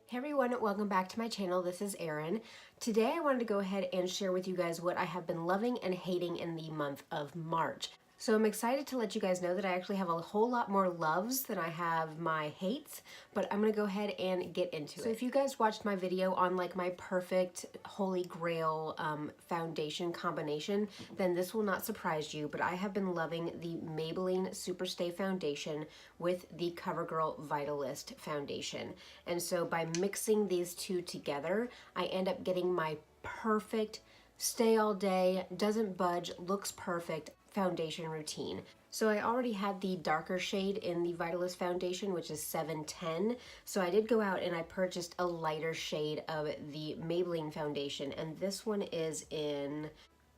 Hey everyone, welcome back to my channel. This is Erin. Today I wanted to go ahead and share with you guys what I have been loving and hating in the month of March. So I'm excited to let you guys know that I actually have a whole lot more loves than I have my hates, but I'm gonna go ahead and get into it. So if you guys watched my video on like my perfect holy grail foundation combination, then this will not surprise you, but I have been loving the Maybelline Superstay Foundation with the CoverGirl Vitalist Foundation. And so by mixing these two together, I end up getting my perfect stay all day, doesn't budge, looks perfect foundation routine. So I already had the darker shade in the Vitalist foundation, which is 710. So I did go out and I purchased a lighter shade of the Maybelline foundation, and this one is in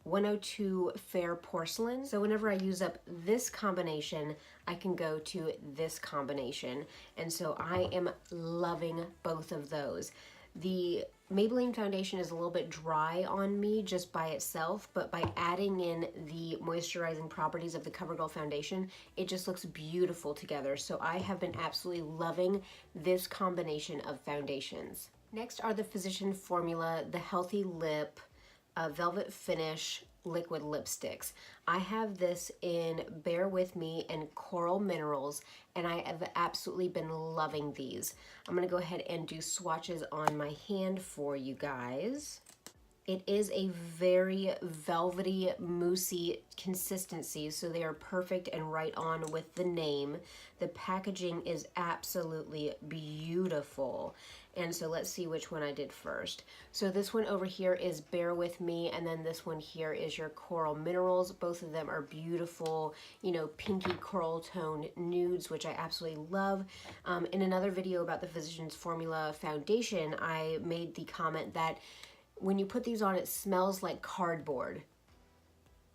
102 Fair Porcelain. So whenever I use up this combination, I can go to this combination. And so I am loving both of those. The Maybelline foundation is a little bit dry on me just by itself, but by adding in the moisturizing properties of the CoverGirl foundation, it just looks beautiful together. So I have been absolutely loving this combination of foundations. Next are the Physician Formula, the Healthy Lip, Velvet Finish liquid lipsticks. I have this in Bear With Me and Coral Minerals, and I have absolutely been loving these. I'm gonna go ahead and do swatches on my hand for you guys. It is a very velvety, moussey consistency, so they are perfect and right on with the name. The packaging is absolutely beautiful. And so let's see which one I did first. So this one over here is Bear With Me, and then this one here is your Coral Minerals. Both of them are beautiful, you know, pinky coral tone nudes, which I absolutely love. In another video about the Physicians Formula foundation, I made the comment that when you put these on, it smells like cardboard.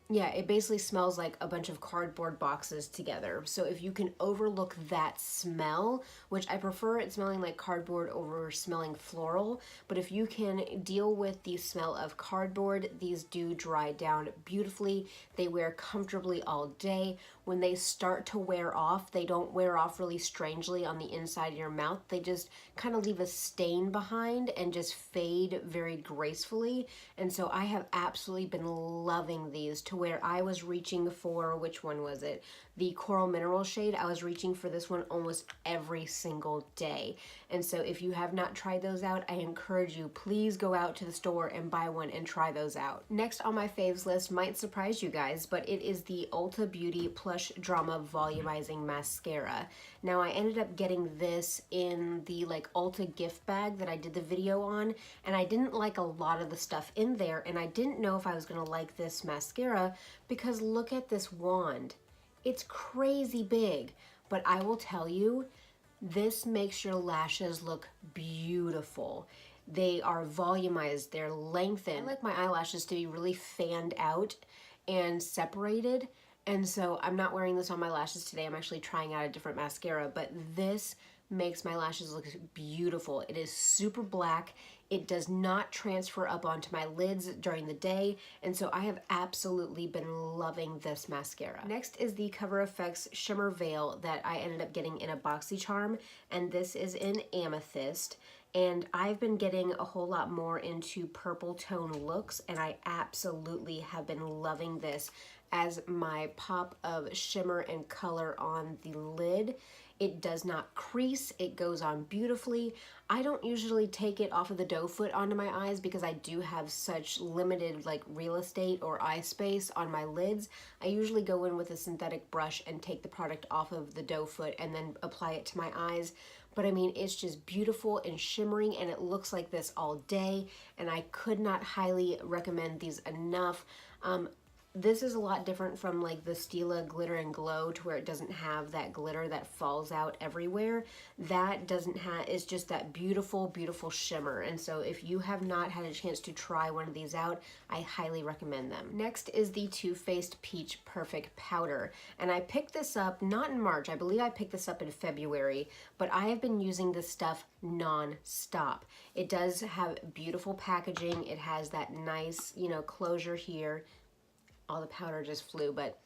Yeah, it basically smells like a bunch of cardboard boxes together. So if you can overlook that smell, which I prefer it smelling like cardboard over smelling floral, but if you can deal with the smell of cardboard, these do dry down beautifully. They wear comfortably all day. When they start to wear off, they don't wear off really strangely on the inside of your mouth. They just kind of leave a stain behind and just fade very gracefully. And so I have absolutely been loving these to where I was reaching for, which one was it? The Coral Mineral shade. I was reaching for this one almost every single day. And so if you have not tried those out, I encourage you, please go out to the store and buy one and try those out. Next on my faves list might surprise you guys, but it is the Ulta Beauty Plush Drama Volumizing Mascara. Now I ended up getting this in the like Ulta gift bag that I did the video on, and I didn't like a lot of the stuff in there, and I didn't know if I was gonna like this mascara because look at this wand. It's crazy big, but I will tell you, this makes your lashes look beautiful. They are volumized, they're lengthened. I like my eyelashes to be really fanned out and separated, and so I'm not wearing this on my lashes today. I'm actually trying out a different mascara, but this makes my lashes look beautiful. It is super black. It does not transfer up onto my lids during the day, and so I have absolutely been loving this mascara. Next is the Cover FX Shimmer Veil that I ended up getting in a BoxyCharm, and this is in Amethyst. And I've been getting a whole lot more into purple tone looks, and I absolutely have been loving this as my pop of shimmer and color on the lid. It does not crease, it goes on beautifully. I don't usually take it off of the doe foot onto my eyes because I do have such limited like real estate or eye space on my lids. I usually go in with a synthetic brush and take the product off of the doe foot and then apply it to my eyes. But I mean, it's just beautiful and shimmering, and it looks like this all day, and I could not highly recommend these enough. This is a lot different from like the Stila Glitter and Glow, to where it doesn't have that glitter that falls out everywhere. That doesn't have, it's just that beautiful, beautiful shimmer. And so if you have not had a chance to try one of these out, I highly recommend them. Next is the Too Faced Peach Perfect Powder. And I picked this up, not in March, I believe I picked this up in February, but I have been using this stuff non-stop. It does have beautiful packaging. It has that nice, you know, closure here. All the powder just flew, but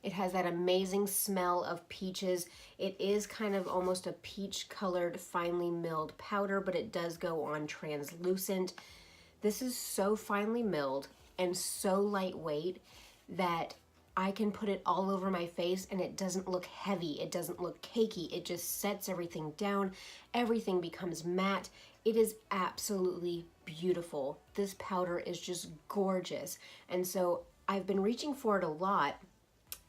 It has that amazing smell of peaches. It is kind of almost a peach colored finely milled powder, but it does go on translucent. This is so finely milled and so lightweight that I can put it all over my face and it doesn't look heavy. It doesn't look cakey. It just sets everything down. Everything becomes matte. It is absolutely beautiful. This powder is just gorgeous. And so I've been reaching for it a lot.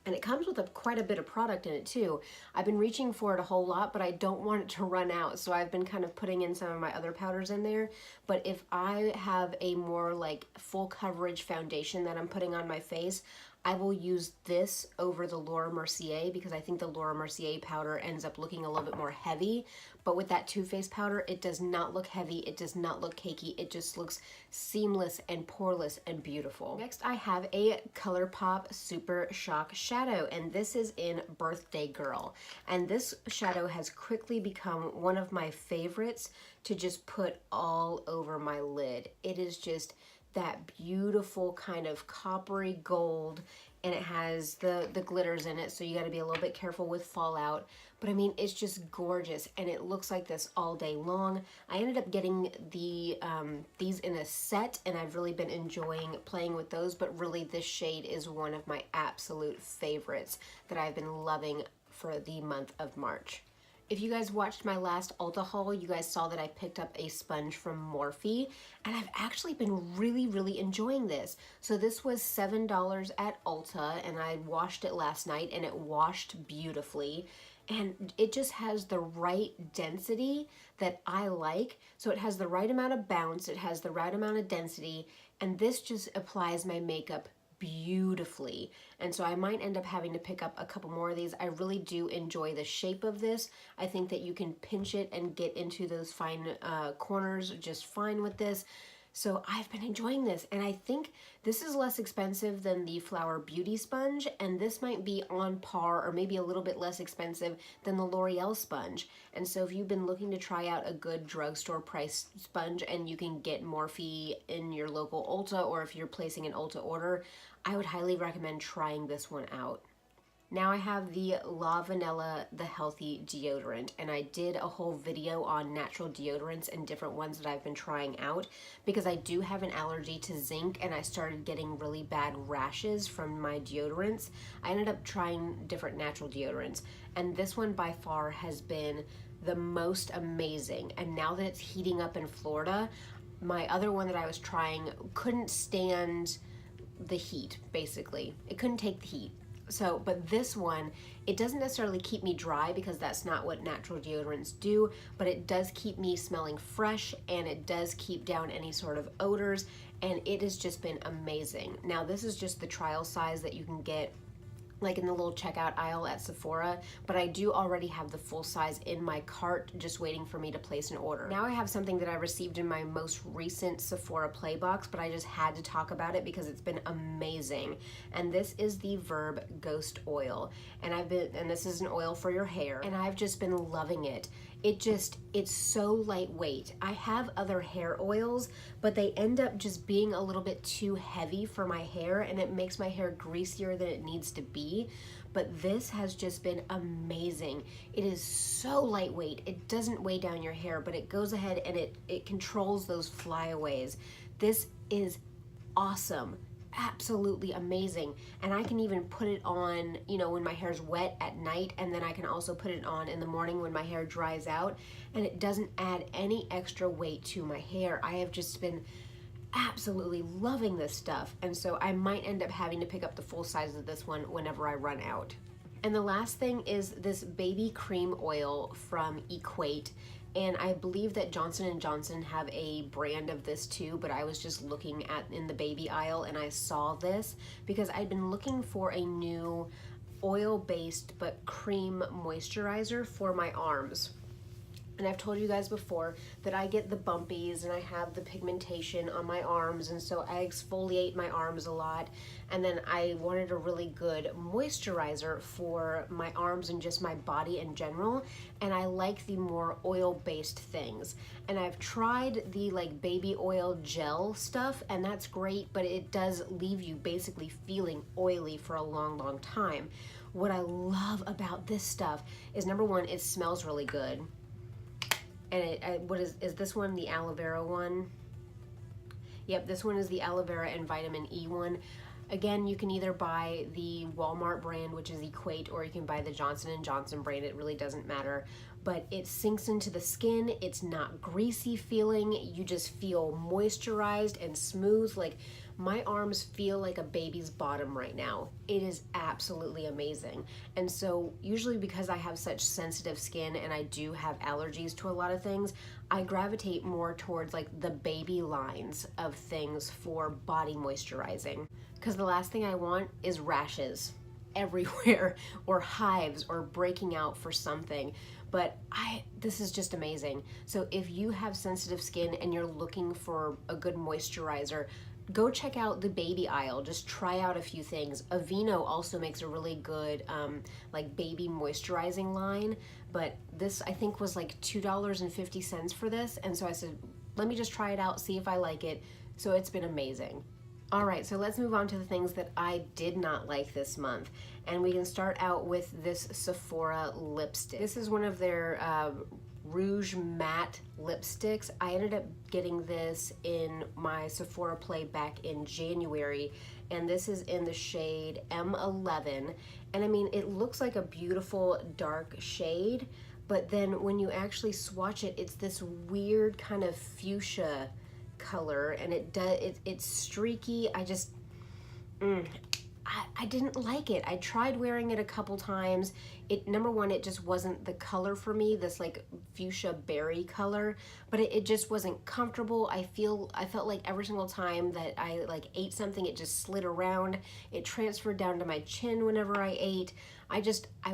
And it comes with quite a bit of product in it too. I've been reaching for it a whole lot, but I don't want it to run out. So I've been kind of putting in some of my other powders in there. But if I have a more like full coverage foundation that I'm putting on my face, I will use this over the Laura Mercier because I think the Laura Mercier powder ends up looking a little bit more heavy. But with that Too Faced powder, it does not look heavy. It does not look cakey. It just looks seamless and poreless and beautiful. Next, I have a ColourPop Super Shock Shadow, and this is in Birthday Girl. And this shadow has quickly become one of my favorites to just put all over my lid. It is just that beautiful kind of coppery gold, and it has the glitters in it, so you got to be a little bit careful with fallout. But I mean, it's just gorgeous, and it looks like this all day long. I ended up getting these in a set, and I've really been enjoying playing with those, but really this shade is one of my absolute favorites that I've been loving for the month of March. If you guys watched my last Ulta haul, you guys saw that I picked up a sponge from Morphe, and I've actually been really enjoying this. So this was $7 at Ulta, and I washed it last night, and it washed beautifully. And it just has the right density that I like. So it has the right amount of bounce, it has the right amount of density, and this just applies my makeup beautifully. And so I might end up having to pick up a couple more of these. I really do enjoy the shape of this. I think that you can pinch it and get into those fine corners just fine with this. So I've been enjoying this, and I think this is less expensive than the Flower Beauty sponge, and this might be on par or maybe a little bit less expensive than the L'Oreal sponge. And so if you've been looking to try out a good drugstore price sponge and you can get Morphe in your local Ulta, or if you're placing an Ulta order, I would highly recommend trying this one out. Now I have the La Vanilla The Healthy Deodorant, and I did a whole video on natural deodorants and different ones that I've been trying out because I do have an allergy to zinc, and I started getting really bad rashes from my deodorants. I ended up trying different natural deodorants, and this one by far has been the most amazing. And now that it's heating up in Florida, my other one that I was trying couldn't stand the heat, basically. It couldn't take the heat. So, but this one, it doesn't necessarily keep me dry because that's not what natural deodorants do, but it does keep me smelling fresh, and it does keep down any sort of odors, and it has just been amazing. Now, this is just the trial size that you can get like in the little checkout aisle at Sephora, but I do already have the full size in my cart just waiting for me to place an order. Now I have something that I received in my most recent Sephora Play box, but I just had to talk about it because it's been amazing. And this is the Verb Ghost Oil. And this is an oil for your hair, and I've just been loving it. It's so lightweight. I have other hair oils, but they end up just being a little bit too heavy for my hair, and it makes my hair greasier than it needs to be. But this has just been amazing. It is so lightweight. It doesn't weigh down your hair, but it goes ahead and it controls those flyaways. This is awesome. Absolutely amazing. And I can even put it on, you know, when my hair's wet at night, and then I can also put it on in the morning when my hair dries out, and it doesn't add any extra weight to my hair. I have just been absolutely loving this stuff, and so I might end up having to pick up the full size of this one whenever I run out. And the last thing is this baby cream oil from Equate. And I believe that Johnson & Johnson have a brand of this too, but I was just looking in the baby aisle and I saw this because I'd been looking for a new oil-based but cream moisturizer for my arms. And I've told you guys before that I get the bumpies and I have the pigmentation on my arms, and so I exfoliate my arms a lot. And then I wanted a really good moisturizer for my arms and just my body in general. And I like the more oil-based things. And I've tried the like baby oil gel stuff, and that's great, but it does leave you basically feeling oily for a long, long time. What I love about this stuff is, number one, it smells really good. And what is this one, the aloe vera one? Yep, this one is the aloe vera and vitamin E one. Again, you can either buy the Walmart brand, which is Equate, or you can buy the Johnson & Johnson brand. It really doesn't matter. But it sinks into the skin. It's not greasy feeling. You just feel moisturized and smooth. Like, my arms feel like a baby's bottom right now. It is absolutely amazing. And so usually, because I have such sensitive skin and I do have allergies to a lot of things, I gravitate more towards like the baby lines of things for body moisturizing. Because the last thing I want is rashes everywhere or hives or breaking out for something. But this is just amazing. So if you have sensitive skin and you're looking for a good moisturizer, go check out the baby aisle. Just try out a few things. Aveeno also makes a really good like baby moisturizing line, but this I think was like $2.50 for this, and so I said, let me just try it out, see if I like it. So it's been amazing. All right, so let's move on to the things that I did not like this month. And we can start out with this Sephora lipstick. This is one of their Rouge Matte lipsticks. I ended up getting this in my Sephora play back in January, and this is in the shade M11. And I mean, it looks like a beautiful dark shade, but then when you actually swatch it, it's this weird kind of fuchsia color, and it's streaky. I didn't like it. I tried wearing it a couple times. Number one, it just wasn't the color for me, this like fuchsia berry color, but it just wasn't comfortable. I felt like every single time that I like ate something, it just slid around. It transferred down to my chin whenever I ate. I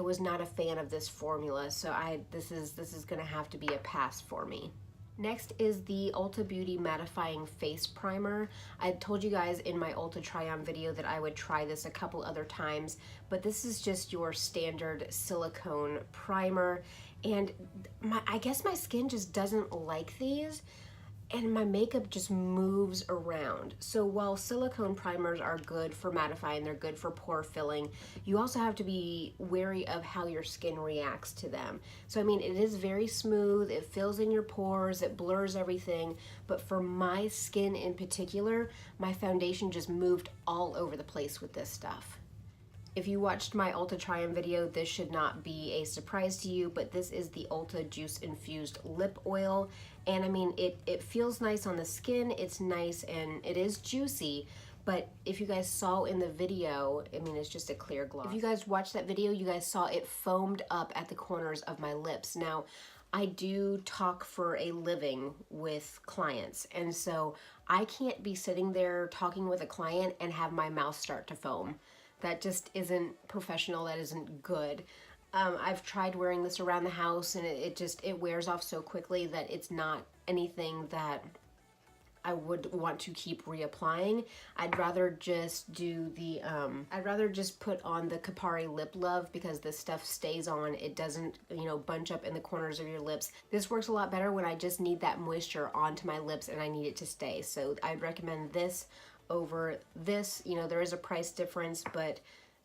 was not a fan of this formula, so this is gonna have to be a pass for me. Next is the Ulta Beauty Mattifying Face Primer. I told you guys in my Ulta try-on video that I would try this a couple other times, but this is just your standard silicone primer, and I guess my skin just doesn't like these, and my makeup just moves around. So while silicone primers are good for mattifying, they're good for pore filling, you also have to be wary of how your skin reacts to them. So I mean, it is very smooth, it fills in your pores, it blurs everything, but for my skin in particular, my foundation just moved all over the place with this stuff. If you watched my Ulta try-on video, this should not be a surprise to you, but this is the Ulta Juice Infused Lip Oil. And I mean, it feels nice on the skin, it's nice, and it is juicy, but if you guys saw in the video, I mean, it's just a clear gloss. If you guys watched that video, you guys saw it foamed up at the corners of my lips. Now, I do talk for a living with clients, and so I can't be sitting there talking with a client and have my mouth start to foam. That just isn't professional, that isn't good. I've tried wearing this around the house, and it wears off so quickly that it's not anything that I would want to keep reapplying. I'd rather just do the, I'd rather just put on the Kapari Lip Love, because this stuff stays on. It doesn't, bunch up in the corners of your lips. This works a lot better when I just need that moisture onto my lips and I need it to stay. So I'd recommend this over this. There is a price difference, but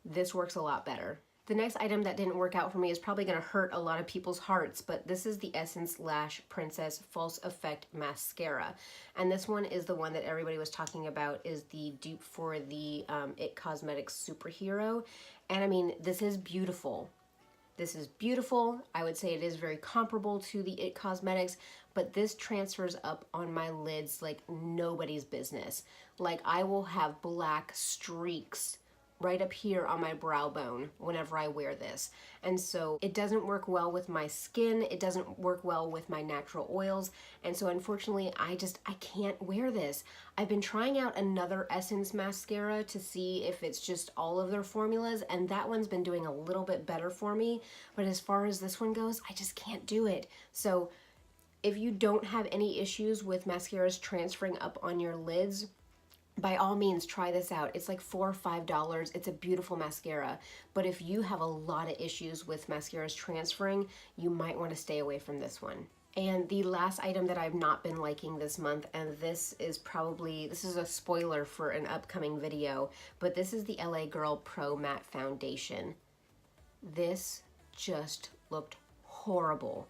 this works a lot better. The next item that didn't work out for me is probably going to hurt a lot of people's hearts, but this is the Essence Lash Princess False Effect Mascara. And this one is the one that everybody was talking about, is the dupe for the IT Cosmetics Superhero. And I mean, this is beautiful. This is beautiful. I would say it is very comparable to the IT Cosmetics, but this transfers up on my lids like nobody's business. Like, I will have black streaks right up here on my brow bone whenever I wear this. And so it doesn't work well with my skin, it doesn't work well with my natural oils, and so unfortunately I can't wear this. I've been trying out another Essence mascara to see if it's just all of their formulas, and that one's been doing a little bit better for me, but as far as this one goes, I just can't do it. So If you don't have any issues with mascaras transferring up on your lids, by all means try this out. It's like $4 or $5. It's a beautiful mascara. But if you have a lot of issues with mascaras transferring, you might want to stay away from this one. And the last item that I've not been liking this month, and this is a spoiler for an upcoming video, but this is the LA Girl Pro Matte Foundation. This just looked horrible.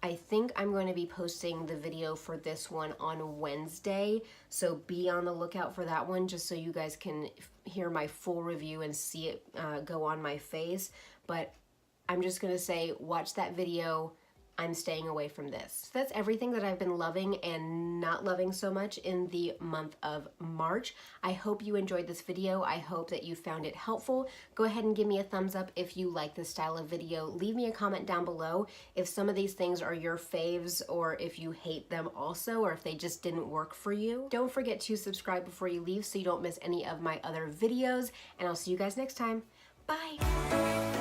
I think I'm going to be posting the video for this one on Wednesday, so be on the lookout for that one, just so you guys can hear my full review and see it go on my face. But I'm just going to say, watch that video. I'm staying away from this. So that's everything that I've been loving and not loving so much in the month of March. I hope you enjoyed this video. I hope that you found it helpful. Go ahead and give me a thumbs up if you like this style of video. Leave me a comment down below if some of these things are your faves, or if you hate them also, or if they just didn't work for you. Don't forget to subscribe before you leave so you don't miss any of my other videos, and I'll see you guys next time. Bye!